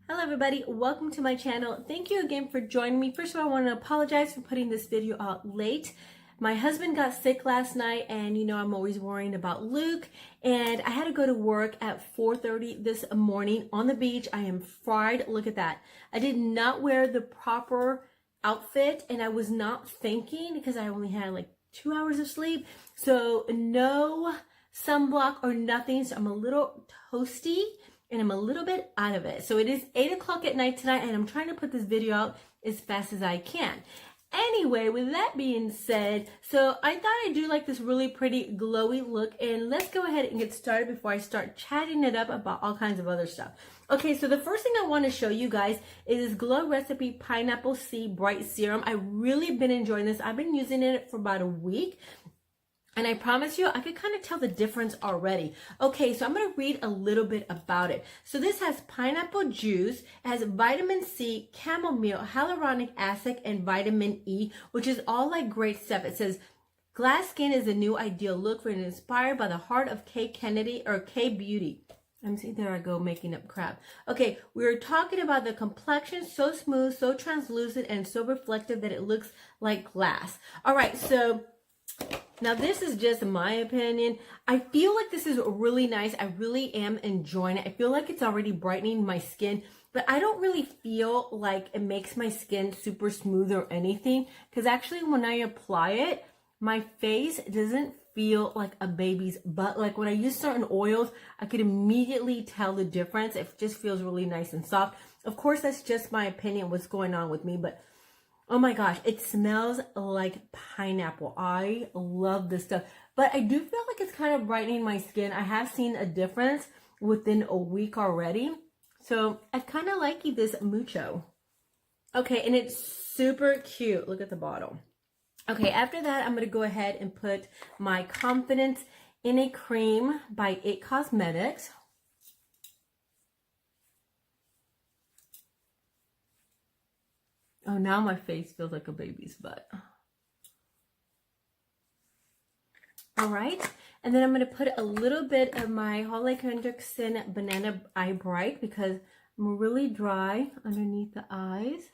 Hello everybody, welcome to my channel. Thank you again for joining me. First of all, I want to apologize for putting this video out late. My husband got sick last night and I'm always worrying about Luke, and I had to go to work at 4:30 this morning on the beach. I am fried. Look at that. I did not wear the proper outfit and I was not thinking because I only had like 2 hours of sleep. So no sunblock or nothing. So I'm a little toasty and I'm a little bit out of it. So it is 8 o'clock at night tonight and I'm trying to put this video out as fast as I can. Anyway, with that being said, so I thought I'd do like this really pretty glowy look, and let's go ahead and get started before I start chatting it up about all kinds of other stuff. Okay, so the first thing I want to show you guys is this Glow Recipe Pineapple C Bright Serum. I've really been enjoying this. I've been using it for about a week. And I promise you, I could kind of tell the difference already. Okay, so I'm going to read a little bit about it. So this has pineapple juice, it has vitamin C, chamomile, hyaluronic acid, and vitamin E, which is all like great stuff. It says, glass skin is a new ideal look for and inspired by the heart of K Kennedy or K Beauty. Let me see, there I go making up crap. Okay, we were talking about the complexion, so smooth, so translucent, and so reflective that it looks like glass. All right, so now this is just my opinion. I feel like this is really nice. I really am enjoying it. I feel like it's already brightening my skin, but I don't really feel like it makes my skin super smooth or anything, because actually when I apply it, my face doesn't feel like a baby's butt. Like when I use certain oils, I could immediately tell the difference. It just feels really nice and soft. Of course, that's just my opinion, what's going on with me, but oh my gosh, it smells like pineapple. I love this stuff. But I do feel like it's kind of brightening my skin. I have seen a difference within a week already. So I kind of like this mucho. Okay, and it's super cute. Look at the bottle. Okay, after that, I'm going to go ahead and put my Confidence in a Cream by It Cosmetics. Oh, now my face feels like a baby's butt. All right. And then I'm going to put a little bit of my Holly Hendrickson Banana Eye Bright because I'm really dry underneath the eyes.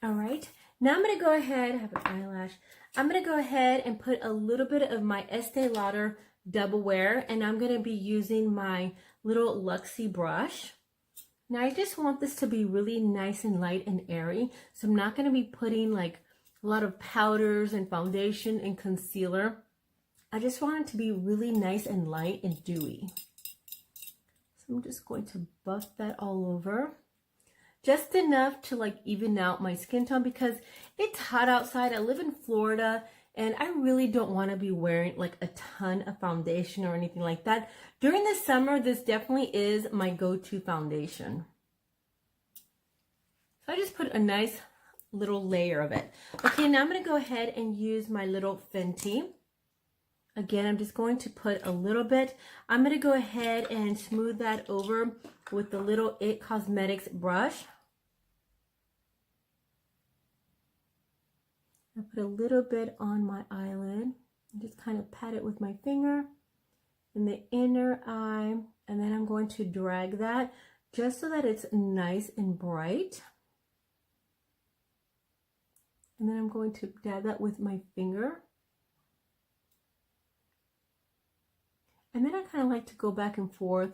All right. Now I'm going to go ahead, I have an eyelash. I'm going to go ahead and put a little bit of my Estee Lauder Double Wear, and I'm going to be using my little Luxie brush. Now I just want this to be really nice and light and airy, so I'm not going to be putting like a lot of powders and foundation and concealer. I just want it to be really nice and light and dewy. So I'm just going to buff that all over. Just enough to like even out my skin tone because it's hot outside. I live in Florida and I really don't want to be wearing like a ton of foundation or anything like that. During the summer, this definitely is my go-to foundation. So I just put a nice little layer of it. Okay, now I'm going to go ahead and use my little Fenty. Again, I'm just going to put a little bit. I'm going to go ahead and smooth that over with the little It Cosmetics brush. I put a little bit on my eyelid. Just kind of pat it with my finger in the inner eye, and then I'm going to drag that just so that it's nice and bright. And then I'm going to dab that with my finger. And then I kind of like to go back and forth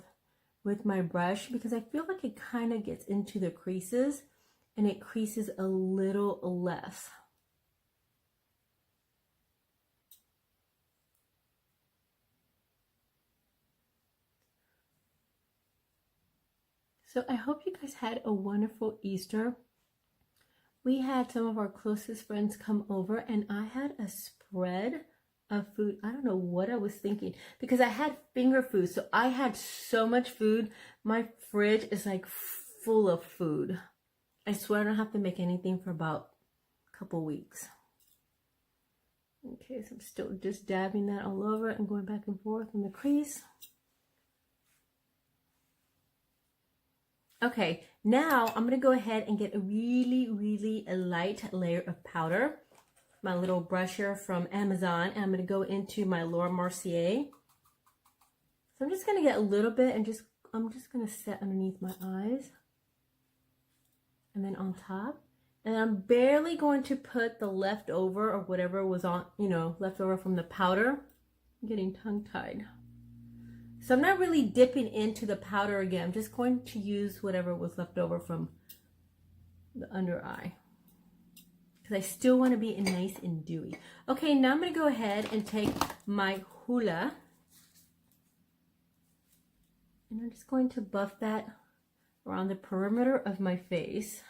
with my brush because I feel like it kind of gets into the creases and it creases a little less. So I hope you guys had a wonderful Easter. We had some of our closest friends come over and I had a spread of food. I don't know what I was thinking because I had finger food. So I had so much food. My fridge is like full of food. I swear I don't have to make anything for about a couple weeks. Okay, so I'm still just dabbing that all over and going back and forth in the crease. Okay, now I'm going to go ahead and get a really light layer of powder. My little brush here from Amazon, and I'm going to go into my Laura Mercier. So I'm just going to get a little bit and just I'm just going to set underneath my eyes and then on top. And I'm barely going to put the leftover or whatever was on, you know, leftover from the powder. I'm getting tongue-tied. So I'm not really dipping into the powder again. I'm just going to use whatever was left over from the under eye, because I still want to be nice and dewy. Okay, now I'm going to go ahead and take my hoola. And I'm just going to buff that around the perimeter of my face,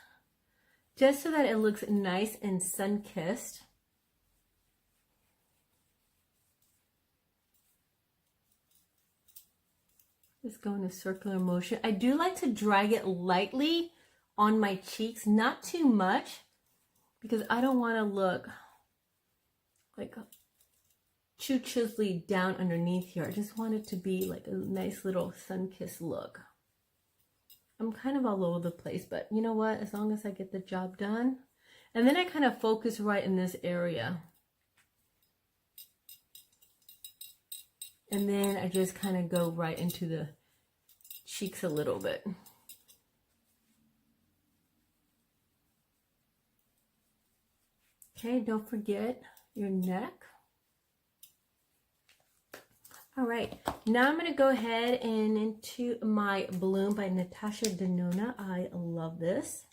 just so that it looks nice and sun-kissed. Just go in a circular motion. I do like to drag it lightly on my cheeks, not too much, because I don't want to look like too chiseled down underneath here. I just want it to be like a nice little sun-kissed look. I'm kind of all over the place, but you know what? As long as I get the job done. And then I kind of focus right in this area. And then I just kind of go right into the cheeks a little bit. Okay, don't forget your neck. All right, now I'm going to go ahead and into my Bloom by Natasha Denona. I love this.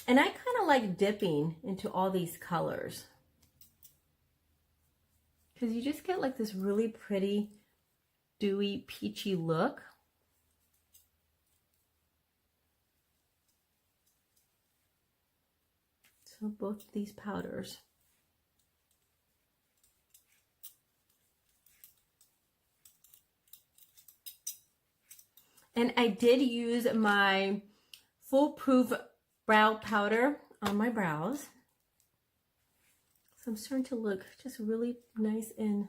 And I kind of like dipping into all these colors, because you just get like this really pretty dewy peachy look. So both these powders. And I did use my Foolproof brow powder on my brows. So I'm starting to look just really nice and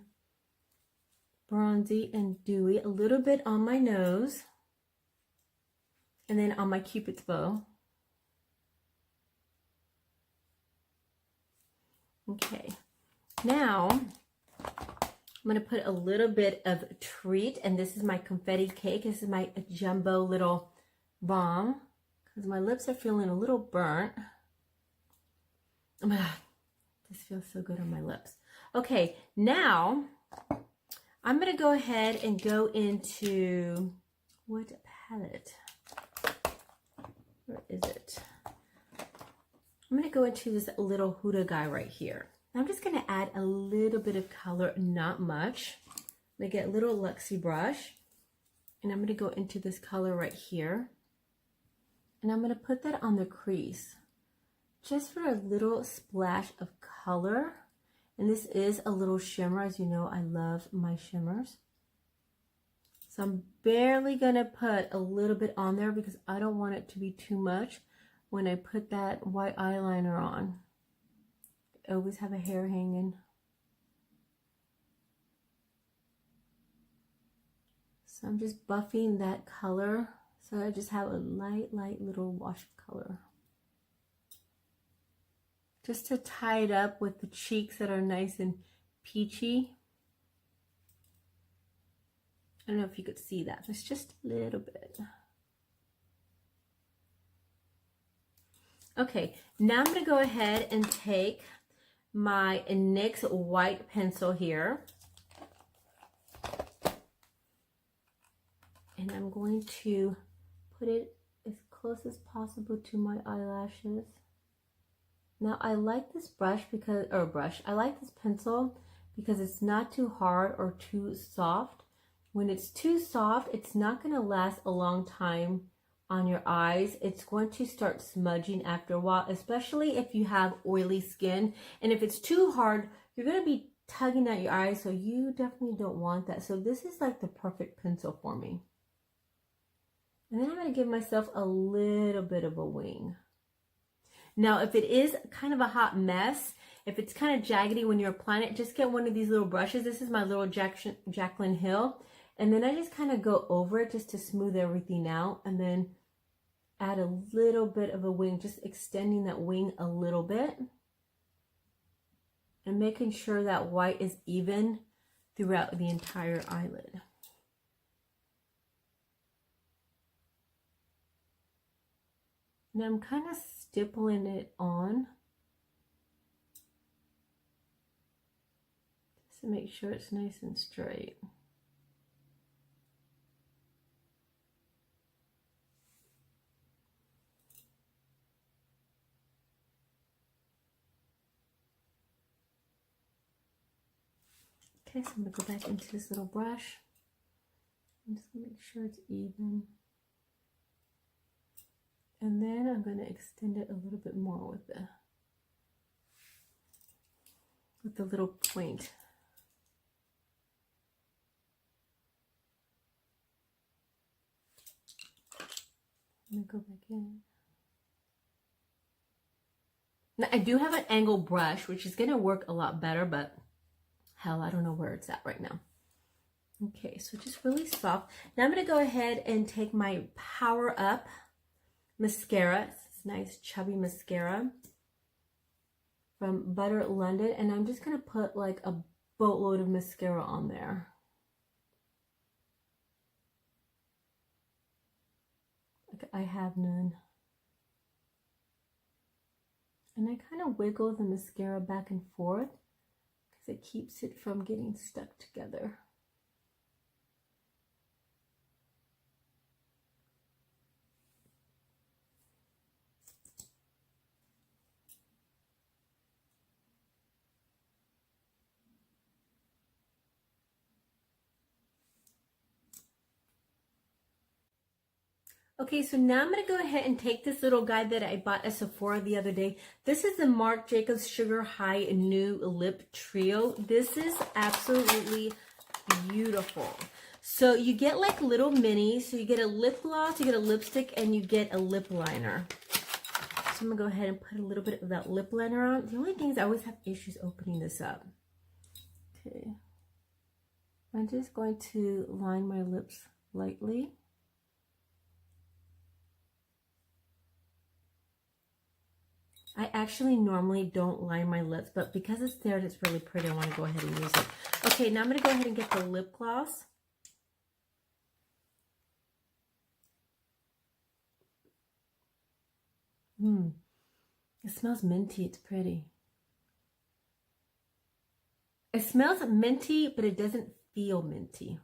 bronzy and dewy. A little bit on my nose. And then on my Cupid's bow. Okay. Now, I'm going to put a little bit of Treat, and this is my confetti cake. This is my jumbo little bomb, because my lips are feeling a little burnt. Oh my God, this feels so good on my lips. Okay, now I'm going to go ahead and go into, what palette? Where is it? I'm going to go into this little Huda guy right here. I'm just going to add a little bit of color, not much. I'm going to get a little Luxie brush, and I'm going to go into this color right here. And I'm going to put that on the crease, just for a little splash of color. And this is a little shimmer. As you know, I love my shimmers. So I'm barely going to put a little bit on there, because I don't want it to be too much when I put that white eyeliner on. I always have a hair hanging. So I'm just buffing that color, so I just have a light little wash of color, just to tie it up with the cheeks that are nice and peachy. I don't know if you could see that. It's just a little bit. Okay, now I'm going to go ahead and take my NYX white pencil here, and I'm going to put it as close as possible to my eyelashes. Now I like this brush because, I like this pencil because it's not too hard or too soft. When it's too soft, it's not going to last a long time on your eyes. It's going to start smudging after a while, especially if you have oily skin. And if it's too hard, you're going to be tugging at your eyes, so you definitely don't want that. So this is like the perfect pencil for me. And then I'm going to give myself a little bit of a wing. Now, if it is kind of a hot mess, if it's kind of jaggedy when you're applying it, just get one of these little brushes. This is my little Jaclyn Hill. And then I just kind of go over it just to smooth everything out. And then add a little bit of a wing, just extending that wing a little bit. And making sure that white is even throughout the entire eyelid. And I'm kind of stippling it on just to make sure it's nice and straight. Okay, so I'm going to go back into this little brush. I'm just going to make sure it's even. And then I'm going to extend it a little bit more with the little point. I'm going to go back in. Now, I do have an angle brush, which is going to work a lot better, but hell, I don't know where it's at right now. Okay, so just really soft. Now I'm going to go ahead and take my Power Up mascara. It's nice chubby mascara from Butter London, and I'm just going to put like a boatload of mascara on there. Like I have none. And I kind of wiggle the mascara back and forth because it keeps it from getting stuck together. Okay, so now I'm going to go ahead and take this little guide that I bought at Sephora the other day. This is the Marc Jacobs Sugar High Nude Lip Trio. This is absolutely beautiful. So you get like little minis. So you get a lip gloss, you get a lipstick, and you get a lip liner. So I'm going to go ahead and put a little bit of that lip liner on. The only thing is I always have issues opening this up. Okay. I'm just going to line my lips lightly. I actually normally don't line my lips, but because it's there and it's really pretty, I want to go ahead and use it. Okay, now I'm going to go ahead and get the lip gloss. It smells minty. It's pretty. It smells minty, but it doesn't feel minty.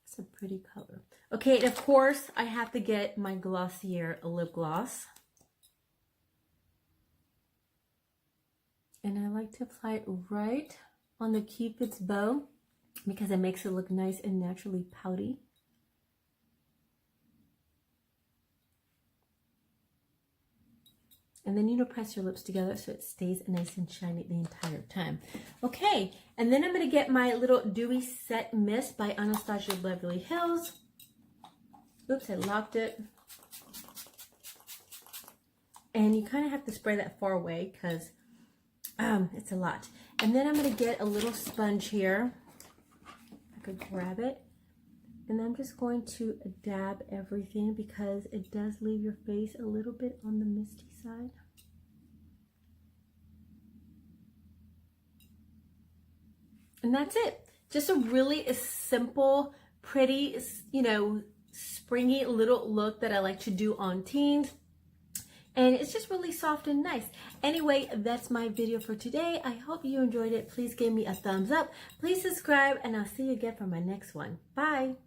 It's a pretty color. Okay, and of course, I have to get my Glossier lip gloss. And I like to apply it right on the Cupid's bow because it makes it look nice and naturally pouty. And then, you know, press your lips together so it stays nice and shiny the entire time. Okay, and then I'm going to get my little Dewy Set Mist by Anastasia Beverly Hills. Oops, I locked it. And you kind of have to spray that far away because it's a lot. And then I'm going to get a little sponge here. I could grab it. And I'm just going to dab everything because it does leave your face a little bit on the misty side. And that's it. Just a really simple, pretty, you know, springy little look that I like to do on teens. And it's just really soft and nice. Anyway, that's my video for today. I hope you enjoyed it. Please give me a thumbs up. Please subscribe, and I'll see you again for my next one. Bye.